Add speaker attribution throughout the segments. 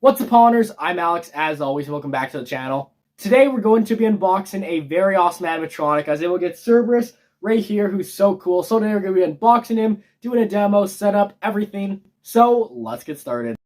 Speaker 1: What's up, Pawners? I'm Alex, as always, and welcome back to the channel. Today, we're going to be unboxing a very awesome animatronic. I was able to get Cerberus right here, who's so cool. So today, we're going to be unboxing him, doing a demo, setup, everything. So, let's get started.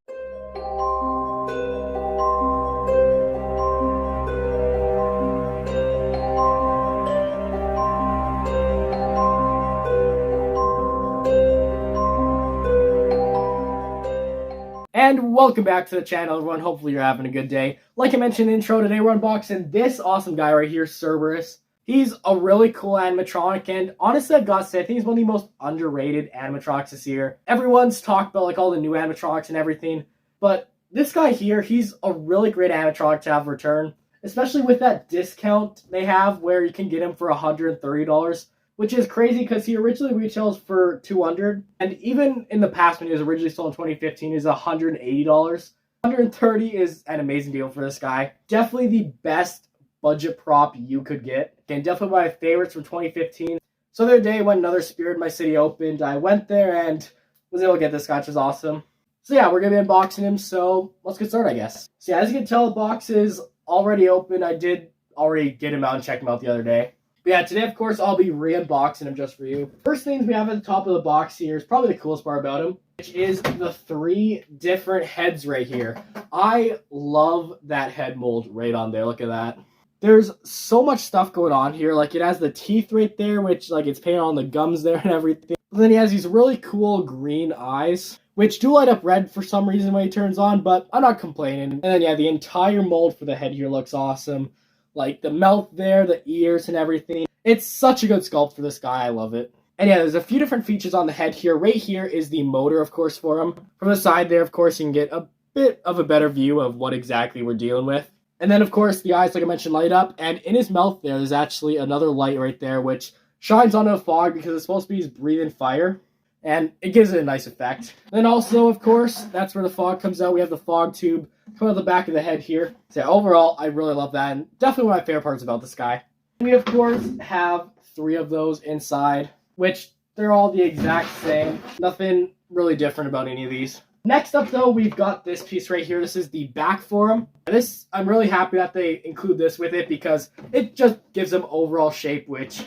Speaker 1: And welcome back to the channel, everyone. Hopefully you're having a good day. Like I mentioned in the intro, today we're unboxing this awesome guy right here, Cerberus. He's a really cool animatronic, and honestly, I've got to say, I think he's one of the most underrated animatronics this year. Everyone's talked about like all the new animatronics and everything, but this guy here, he's a really great animatronic to have return, especially with that discount they have where you can get him for $130. Which is crazy because he originally retails for $200, and even in the past when he was originally sold in 2015, he was $180. $130 is an amazing deal for this guy. Definitely the best budget prop you could get. Again, definitely one of my favorites from 2015. So the other day when another Spirit in my city opened, I went there and was able to get this guy, which was awesome. So yeah, we're going to be unboxing him, so let's get started, I guess. So yeah, as you can tell, the box is already open. I did already get him out and check him out the other day. But yeah, today, of course, I'll be re-unboxing him just for you. First things we have at the top of the box here is probably the coolest part about him, which is the 3 different heads right here. I love that head mold right on there. Look at that. There's so much stuff going on here. Like, it has the teeth right there, which, like, it's painted on the gums there and everything. But then he has these really cool green eyes, which do light up red for some reason when he turns on, but I'm not complaining. And then, yeah, the entire mold for the head here looks awesome. Like the mouth there, the ears and everything. It's such a good sculpt for this guy. I love it. And yeah, there's a few different features on the head here. Right here is the motor, of course, for him. From the side there, of course, you can get a bit of a better view of what exactly we're dealing with. And then, of course, the eyes, like I mentioned, light up. And in his mouth there's actually another light right there, which shines onto a fog because it's supposed to be he's breathing fire. And it gives it a nice effect. Then also, of course, that's where the fog comes out. We have the fog tube coming out the back of the head here. So yeah, overall, I really love that. And definitely one of my favorite parts about this guy. We, of course, have 3 of those inside, which they're all the exact same. Nothing really different about any of these. Next up, though, we've got this piece right here. This is the back for him. And this, I'm really happy that they include this with it because it just gives him overall shape, which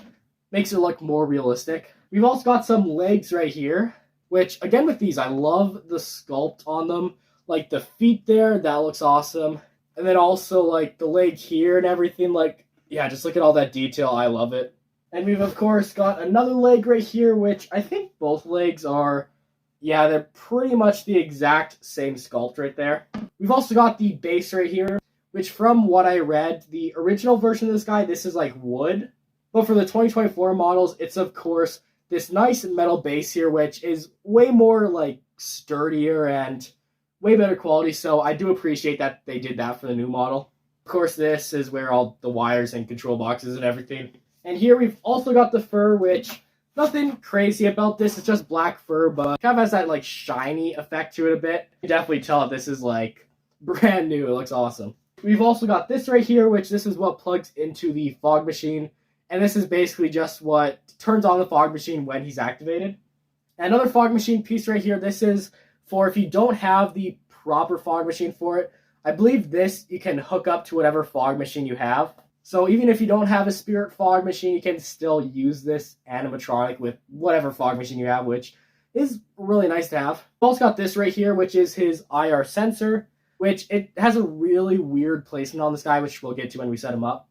Speaker 1: makes it look more realistic. We've also got some legs right here, which, again, with these, I love the sculpt on them. Like, the feet there, that looks awesome. And then also, like, the leg here and everything. Like, yeah, just look at all that detail. I love it. And we've, of course, got another leg right here, which I think both legs are, yeah, they're pretty much the exact same sculpt right there. We've also got the base right here, which from what I read, the original version of this guy, this is, like, wood. But for the 2024 models, it's, of course, this nice metal base here, which is way more, like, sturdier and way better quality, so I do appreciate that they did that for the new model. Of course, this is where all the wires and control boxes and everything. And here we've also got the fur, which, nothing crazy about this, it's just black fur, but kind of has that, like, shiny effect to it a bit. You can definitely tell this is, like, brand new. It looks awesome. We've also got this right here, which this is what plugs into the fog machine. And this is basically just what turns on the fog machine when he's activated. Another fog machine piece right here. This is for if you don't have the proper fog machine for it. I believe this you can hook up to whatever fog machine you have. So even if you don't have a Spirit fog machine, you can still use this animatronic with whatever fog machine you have, which is really nice to have. We've also got this right here, which is his IR sensor, which it has a really weird placement on this guy, which we'll get to when we set him up.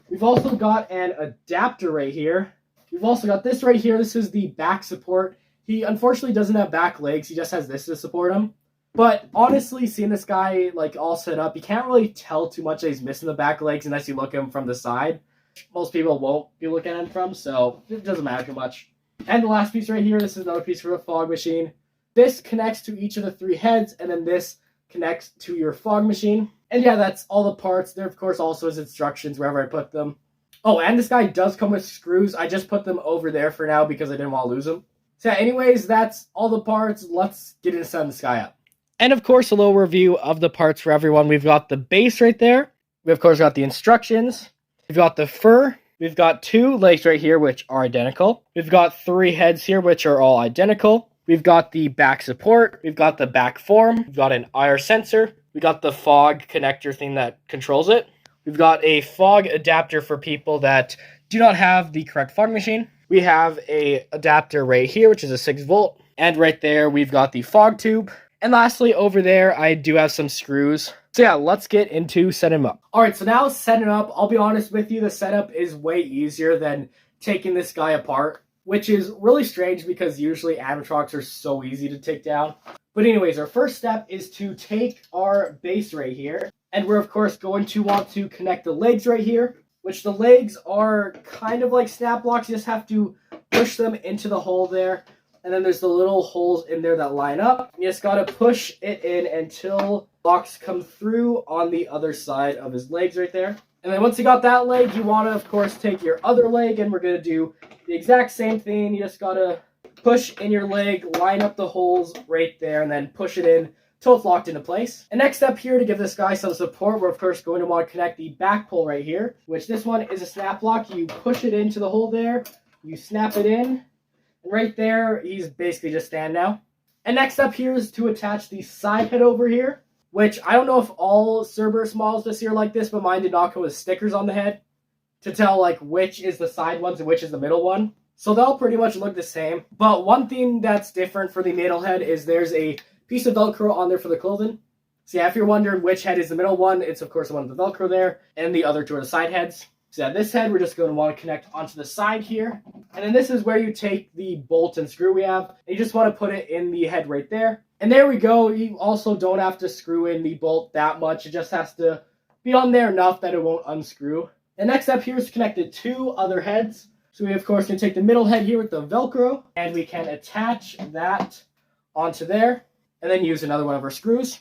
Speaker 1: We've also got an adapter right here. We've also got this right here. This is the back support. He unfortunately doesn't have back legs. He just has this to support him. But honestly, seeing this guy like all set up, you can't really tell too much that he's missing the back legs unless you look at him from the side. Most people won't be looking at him from, so it doesn't matter too much. And the last piece right here, this is another piece for the fog machine. This connects to each of the 3 heads, and then this connects to your fog machine. And yeah, that's all the parts. There, of course, also is instructions wherever I put them. Oh, and this guy does come with screws. I just put them over there for now because I didn't want to lose them. So yeah, anyways, that's all the parts. Let's get into setting this guy up. And of course, a little review of the parts for everyone. We've got the base right there. We, of course, got the instructions. We've got the fur. We've got 2 legs right here, which are identical. We've got 3 heads here, which are all identical. We've got the back support. We've got the back form. We've got an IR sensor. We got the fog connector thing that controls it. We've got a fog adapter for people that do not have the correct fog machine. We have a adapter right here, which is a 6-volt. And right there, we've got the fog tube. And lastly, over there, I do have some screws. So yeah, let's get into setting them up. All right, so now setting up, I'll be honest with you, the setup is way easier than taking this guy apart, which is really strange because usually animatronics are so easy to take down. But anyways, our first step is to take our base right here. And we're, of course, going to want to connect the legs right here, which the legs are kind of like snap blocks. You just have to push them into the hole there. And then there's the little holes in there that line up. You just got to push it in until blocks come through on the other side of his legs right there. And then once you got that leg, you want to, of course, take your other leg, and we're going to do the exact same thing. You just got to push in your leg, line up the holes right there, and then push it in until it's locked into place. And next up here, to give this guy some support, we're, of course, going to want to connect the back pole right here, which this one is a snap block. You push it into the hole there, you snap it in, and right there, he's basically just stand now. And next up here is to attach the side head over here, which I don't know if all Cerberus models this year like this, but mine did not come with stickers on the head to tell like which is the side ones and which is the middle one. So they'll pretty much look the same. But one thing that's different for the middle head is there's a piece of Velcro on there for the clothing. So yeah, if you're wondering which head is the middle one, it's of course the one with the Velcro there, and the other two are the side heads. So yeah, this head we're just going to want to connect onto the side here. And then this is where you take the bolt and screw we have. And you just want to put it in the head right there. And there we go. You also don't have to screw in the bolt that much. It just has to be on there enough that it won't unscrew. And next up here is to connect the two other heads. So we of course can take the middle head here with the Velcro, and we can attach that onto there, and then use another one of our screws.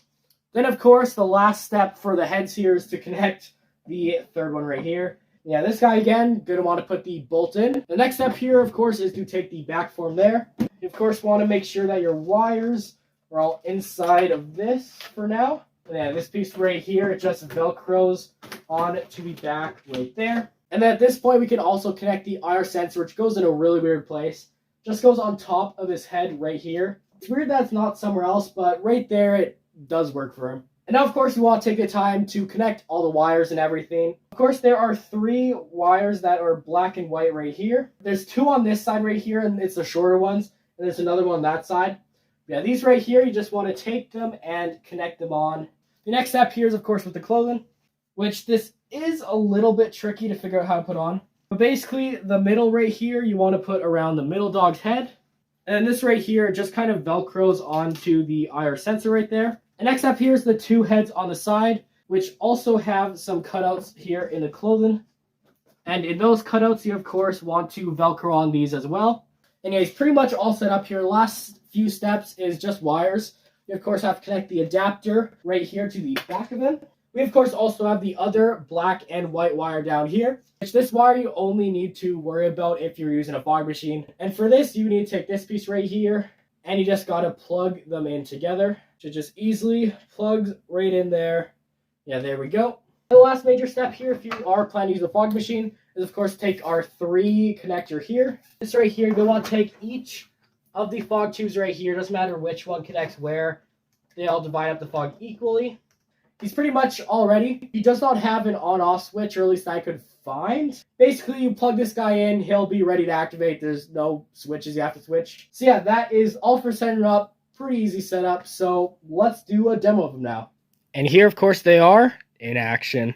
Speaker 1: Then of course the last step for the heads here is to connect the third one right here. Yeah, this guy again, going to want to put the bolt in. The next step here, of course, is to take the back form there. You, of course, want to make sure that your wires are all inside of this for now. And yeah, this piece right here, it just Velcros on to the back right there. And then at this point, we can also connect the IR sensor, which goes in a really weird place. Just goes on top of his head right here. It's weird that it's not somewhere else, but right there, it does work for him. And now, of course, you want to take the time to connect all the wires and everything. Of course, there are 3 wires that are black and white right here. There's 2 on this side right here, and it's the shorter ones. And there's another one on that side. Yeah, these right here, you just want to take them and connect them on. The next step here is, of course, with the clothing, which this is a little bit tricky to figure out how to put on. But basically, the middle right here, you want to put around the middle dog's head. And then this right here just kind of Velcros onto the IR sensor right there. And next up here is the 2 heads on the side, which also have some cutouts here in the clothing. And in those cutouts, you of course want to Velcro on these as well. And yeah, he's pretty much all set up here. Last few steps is just wires. You of course have to connect the adapter right here to the back of him. We of course also have the other black and white wire down here, which this wire you only need to worry about if you're using a fog machine. And for this, you need to take this piece right here, and you just got to plug them in together. So just easily plugs right in there. Yeah, there we go. The last major step here, if you are planning to use a fog machine, is of course take our 3 connector here. This right here, you'll want to take each of the fog tubes right here. Doesn't matter which one connects where. They all divide up the fog equally. He's pretty much all ready. He does not have an on-off switch, or at least I could find. Basically, you plug this guy in, he'll be ready to activate. There's no switches you have to switch. So yeah, that is all for setting up. Pretty easy setup. So let's do a demo of them now. And here, of course, they are in action.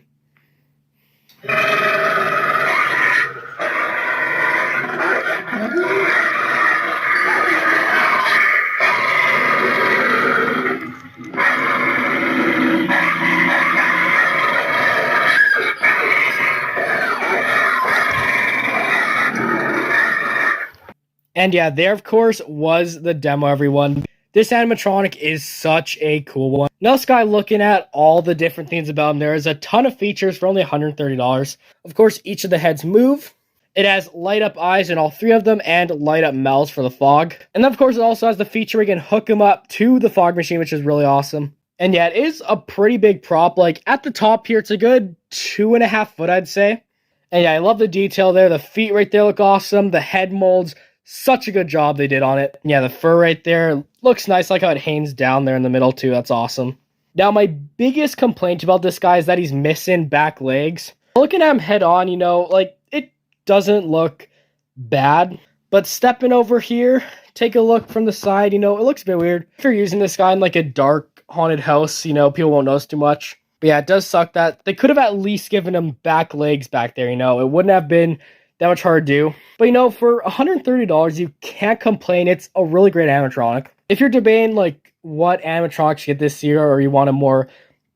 Speaker 1: And yeah, there, of course, was the demo, everyone. This animatronic is such a cool one. Now, Sky, looking at all the different things about him, there is a ton of features for only $130. Of course, each of the heads move. It has light-up eyes in all 3 of them and light-up mouths for the fog. And then, of course, it also has the feature we can hook him up to the fog machine, which is really awesome. And yeah, it is a pretty big prop. Like, at the top here, it's a good 2.5 foot, I'd say. And yeah, I love the detail there. The feet right there look awesome. The head molds. Such a good job they did on it. Yeah, the fur right there looks nice. Like how it hangs down there in the middle too. That's awesome. Now, my biggest complaint about this guy is that he's missing back legs. Looking at him head on, you know, like, it doesn't look bad. But stepping over here, take a look from the side, you know, it looks a bit weird. If you're using this guy in like a dark haunted house, you know, people won't notice too much. But yeah, it does suck that they could have at least given him back legs back there, you know. It wouldn't have been that much hard to do. But you know, for $130, you can't complain. It's a really great animatronic. If you're debating like what animatronics to get this year, or you want a more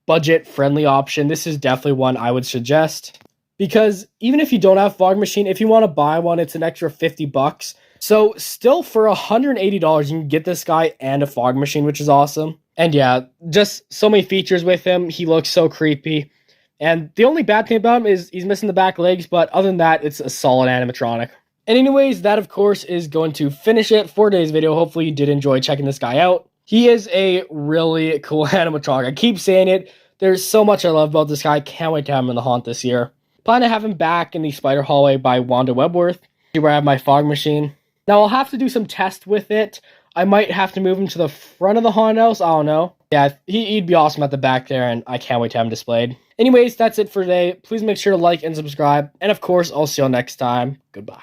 Speaker 1: budget-friendly option, this is definitely one I would suggest. Because even if you don't have Fog Machine, if you want to buy one, it's an extra $50. So still for $180, you can get this guy and a Fog Machine, which is awesome. And yeah, just so many features with him. He looks so creepy. And the only bad thing about him is he's missing the back legs, but other than that, it's a solid animatronic. And anyways, that of course is going to finish it for today's video. Hopefully you did enjoy checking this guy out. He is a really cool animatronic. I keep saying it. There's so much I love about this guy. Can't wait to have him in the haunt this year. Plan to have him back in the Spider Hallway by Wanda Webworth, where I have my Fog Machine. Now, I'll have to do some tests with it. I might have to move him to the front of the haunted house. I don't know. Yeah, he'd be awesome at the back there, and I can't wait to have him displayed. Anyways, that's it for today. Please make sure to like and subscribe. And of course, I'll see you all next time. Goodbye.